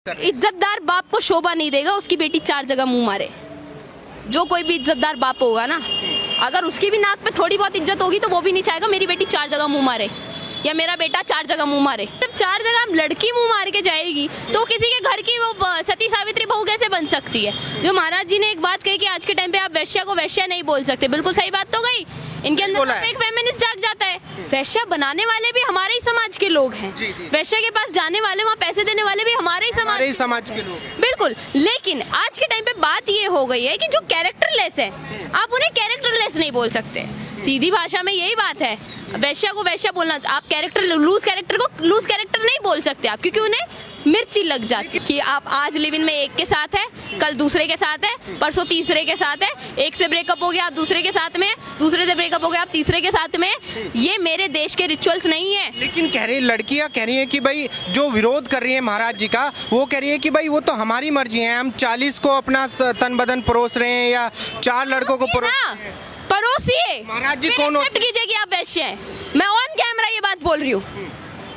इज्जतदार बाप को शोभा नहीं देगा उसकी बेटी 4 जगह मुंह मारे। जो कोई भी इज्जतदार बाप होगा ना, अगर उसकी भी नाक पे थोड़ी बहुत इज्जत होगी तो वो भी नहीं चाहेगा मेरी बेटी 4 जगह मुंह मारे या मेरा बेटा 4 जगह मुंह मारे। जब 4 जगह लड़की मुंह मार के जाएगी तो किसी के घर की वो सती सावित्री बहू कैसे बन सकती है? जो महाराज जी ने एक बात कही कि आज के टाइम पे आप वैश्या को वैश्या नहीं बोल सकते, बिल्कुल सही बात तो गई। इनके अंदर एक फेमिनिस्ट जाग जाता है। वैश्या बनाने वाले भी हमारे ही समाज के लोग हैं। वैश्या के पास जाने वाले, वहाँ पैसे देने वाले भी हमारे ही समाज के लोग हैं। बिल्कुल, लेकिन आज के टाइम पे बात ये हो गई है कि जो कैरेक्टरलेस है आप उन्हें कैरेक्टरलेस नहीं बोल सकते। सीधी भाषा में यही बात है। वैश्या को वैश्या बोलना, आप लूज कैरेक्टर को लूज कैरेक्टर नहीं बोल सकते आप, क्योंकि उन्हें मिर्ची लग जाती कि आप आज लिव इन में एक के साथ है, कल दूसरे के साथ है, परसों तीसरे के साथ है, एक से ब्रेकअप हो गया आप दूसरे के साथ में, दूसरे से ब्रेकअप हो गया आप तीसरे के साथ में। ये मेरे देश के रिचुअल्स नहीं है। लेकिन लड़कियां कह रही हैं कि भाई जो विरोध कर रही है महाराज जी का, वो कह रही है कि भाई वो तो हमारी मर्जी है, हम 40 को अपना तन बदन परोस रहे हैं या 4 लड़कों को परोसिए। महाराज जी कौन एक्सेप्ट कीजिए कि आप वैश्य हैं। मैं ऑन कैमरा ये बात बोल रही हूँ।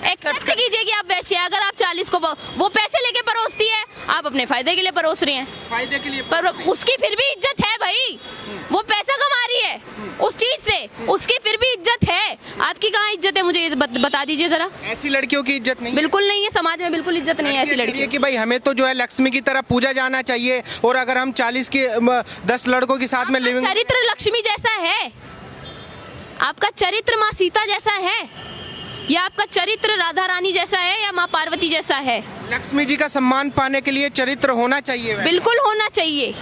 एक्सेप्ट कीजिए कि आप वैश्य हैं। अगर आप 40 को वो पैसे लेके परोसती है, आप अपने फायदे के लिए परोस रही हैं। फायदे के लिए पर उसकी फिर भी इज्जत है भाई, वो पैसा कमा रही है उस चीज से, उसकी फिर भी इज्जत है। आपकी कहाँ इज्जत है, मुझे बता दीजिए जरा। ऐसी लड़कियों की इज्जत नहीं, बिल्कुल नहीं है, समाज में बिल्कुल इज्जत नहीं है ऐसी लड़की की। भाई हमें तो जो है लक्ष्मी की तरह पूजा जाना चाहिए, और अगर हम 40 के 10 लड़कों के साथ में लिविंग। चरित्र लक्ष्मी जैसा है, आपका चरित्र माँ सीता जैसा है, या आपका चरित्र राधा रानी जैसा है, या माँ पार्वती जैसा है। लक्ष्मी जी का सम्मान पाने के लिए चरित्र होना चाहिए। बिल्कुल होना चाहिए।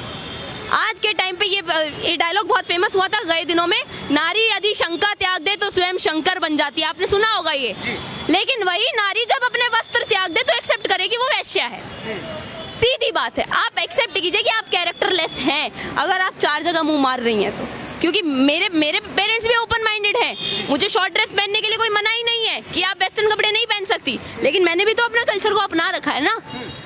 आज के टाइम पे ये डायलॉग बहुत फेमस हुआ था गए दिनों में, नारी यदि शंका त्याग दे तो स्वयं शंकर बन जाती है। आपने सुना होगा ये। लेकिन वही नारी जब अपने वस्त्र त्याग दे तो एक्सेप्ट करे कि वो वैश्या है। सीधी बात है, आप एक्सेप्ट कीजिए कि आप कैरेक्टरलेस हैं अगर आप 4 जगह मुंह मार रही हैं तो। क्योंकि मेरे पेरेंट्स भी ओपन माइंडेड हैं। मुझे शॉर्ट ड्रेस पहनने के लिए कोई मना ही नहीं है कि आप वेस्टर्न कपड़े नहीं पहन सकती, लेकिन मैंने भी तो अपने कल्चर को अपना रखा है ना।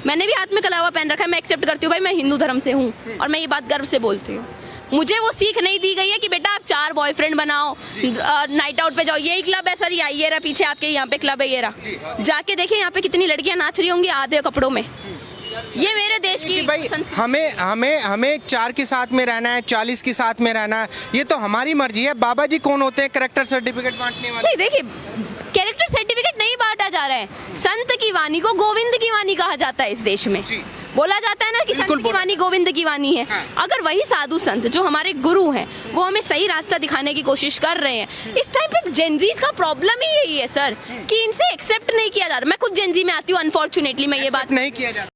मैंने भी हाथ में कलावा पहन रखा है। मैं एक्सेप्ट करती हूँ भाई, मैं हिंदू धर्म से हूँ और मैं ये बात गर्व से बोलती हूँ। मुझे वो सीख नहीं दी गई है कि बेटा आप 4 बॉयफ्रेंड बनाओ, नाइट आउट पे जाओ। यही क्लब है सर, ये रहा पीछे आपके, यहाँ पे क्लब है, ये रहा। जाके देखिए यहाँ पे कितनी लड़कियां नाच रही होंगी आधे कपड़ों में। ये मेरे देश की भाई हमें 4 के साथ में रहना है, 40 के साथ में रहना है, ये तो हमारी मर्जी है। बाबा जी कौन होते हैं कैरेक्टर सर्टिफिकेट बांटने वाले? देखिए, कैरेक्टर सर्टिफिकेट नहीं बांटा जा रहा है। संत की वाणी को गोविंद की वाणी कहा जाता है इस देश में। बोला जाता है ना कि संत की वाणी गोविंद की वाणी है। अगर वही साधु संत जो हमारे गुरु हैं वो हमें सही रास्ता दिखाने की कोशिश कर रहे हैं, इस टाइम पे जेनजीज का प्रॉब्लम ही यही है सर कि इनसे एक्सेप्ट नहीं किया जा रहा। मैं खुद जेनजी में आती हूँ, अनफॉर्चुनेटली मैं ये बात नहीं किया जाता।